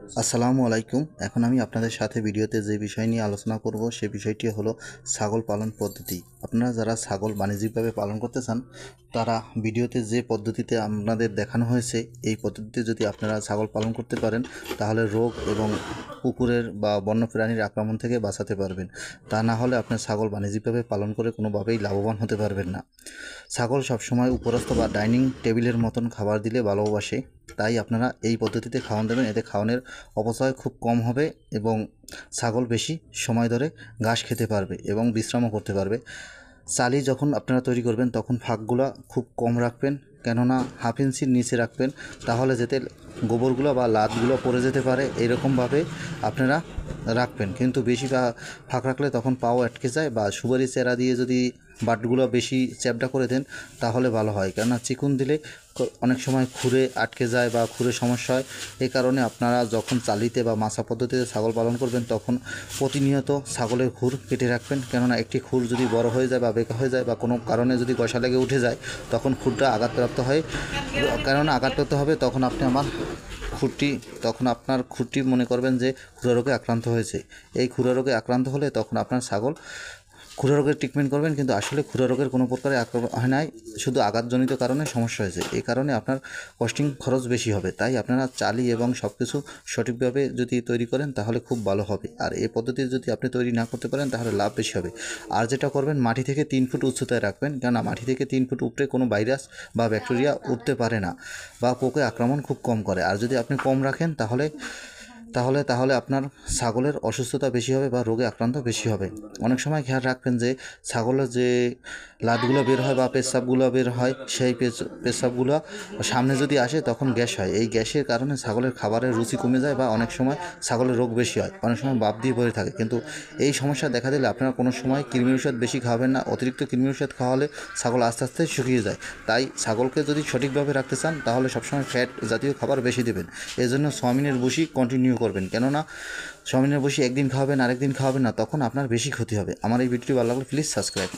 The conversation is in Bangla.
আসসালামু আলাইকুম। এখন আমি আপনাদের সাথে ভিডিওতে যে বিষয় নিয়ে আলোচনা করব সে বিষয়টি হলো ছাগল পালন পদ্ধতি। আপনারা যারা ছাগল বাণিজ্যিকভাবে পালন করতে চান তারা ভিডিওতে যে পদ্ধতিতে আপনাদের দেখানো হয়েছে এই পদ্ধতিতে যদি আপনারা ছাগল পালন করতে পারেন তাহলে রোগ এবং কুকুরের বা বন্যপ্রাণীর আক্রমণ থেকে বাঁচাতে পারবেন। তা না হলে আপনার ছাগল বাণিজ্যিকভাবে পালন করে কোনোভাবেই লাভবান হতে পারবেন না। ছাগল সবসময় উপরস্থ বা ডাইনিং টেবিলের মতন খাবার দিলে ভালোবাসে, তাই আপনারা এই পদ্ধতিতে খাওয়ান দেবেন। এতে খাওয়ানোর অপচয় খুব কম হবে এবং ছাগল বেশি সময় ধরে ঘাস খেতে পারবে এবং বিশ্রামও করতে পারবে। চালি যখন আপনারা তৈরি করবেন তখন ফাঁকগুলো খুব কম রাখবেন, কেননা হাফ ইঞ্চির নিচে রাখবেন, তাহলে যাতে গোবরগুলো বা লাতগুলো পড়ে যেতে পারে এরকমভাবে আপনারা রাখবেন। কিন্তু বেশি ফাঁক রাখলে তখন পাও আটকে যায়, বা সুপারি চেরা দিয়ে যদি বাটগুলো বেশি চ্যাপটা করে দেন তাহলে ভালো হয়, কেননা চিকুন দিলে অনেক সময় খুরে আটকে যায় বা খুরে সমস্যা হয়। এই কারণে আপনারা যখন চালিতে বা মাছা পদ্ধতিতে ছাগল পালন করবেন তখন প্রতিনিয়ত ছাগলের খুর কেটে রাখবেন, কেননা একটি খুর যদি বড় হয়ে যায় বা বেঁকা হয়ে যায় বা কোনো কারণে যদি গসা লেগে উঠে যায় তখন খুরটা আঘাতপ্রাপ্ত হয়, কেননা আঘাতপ্রাপ্ত হবে তখন আপনি আপনার খুরটি মনে করবেন যে খুরা রোগে আক্রান্ত হয়েছে। এই খুরা রোগে আক্রান্ত হলে তখন আপনার ছাগল খুরা রোগের ট্রিটমেন্ট করবেন, কিন্তু আসলে খুরা রোগের কোনো প্রকারে আক্রমণ হয় নাই, শুধু আঘাতজনিত কারণে সমস্যা হয়েছে। এই কারণে আপনার কস্টিং খরচ বেশি হবে। তাই আপনারা চালি এবং সব কিছু সঠিকভাবে যদি তৈরি করেন তাহলে খুব ভালো হবে। আর এই পদ্ধতি যদি আপনি তৈরি না করতে পারেন তাহলে লাভ বেশি হবে। আর যেটা করবেন, মাটি থেকে 3 ফুট উচ্চতায় রাখবেন, কেননা মাটি থেকে 3 ফুট উপরে কোনো ভাইরাস বা ব্যাকটেরিয়া উঠতে পারে না বা পোকে আক্রমণ খুব কম করে। আর যদি আপনি কম রাখেন তাহলে তাহলে তাহলে আপনার ছাগলের অসুস্থতা বেশি হবে বা রোগে আক্রান্ত বেশি হবে। অনেক সময় খেয়াল রাখবেন যে ছাগলের যে লাতগুলো বের হয় বা পেচ্ছাপগুলো বের হয়, সেই পেচ্ছাপগুলো সামনে যদি আসে তখন গ্যাস হয়। এই গ্যাসের কারণে ছাগলের খাবারের রুচি কমে যায় বা অনেক সময় ছাগলের রোগ বেশি হয়, অনেক সময় বাপ দিয়ে পড়ে থাকে। কিন্তু এই সমস্যা দেখা দিলে আপনারা কোনো সময় কৃমি ঔষধ বেশি খাওয়াবেন না। অতিরিক্ত কৃমি ঔষধ খাওয়ালে ছাগল আস্তে আস্তে শুকিয়ে যায়। তাই ছাগলকে যদি সঠিকভাবে রাখতে চান তাহলে সবসময় ফ্যাট জাতীয় খাবার বেশি দেবেন। এই জন্য সোয়াবিনের ভুসি কন্টিনিউ করবেন, কেননা সোয়াবিনের ভুসি একদিন খাওয়াবেন আরেকদিন খাওয়াবেন না, তখন আপনার বেশি ক্ষতি হবে। আমার এই ভিডিওটি ভালো লাগলে প্লিজ সাবস্ক্রাইব।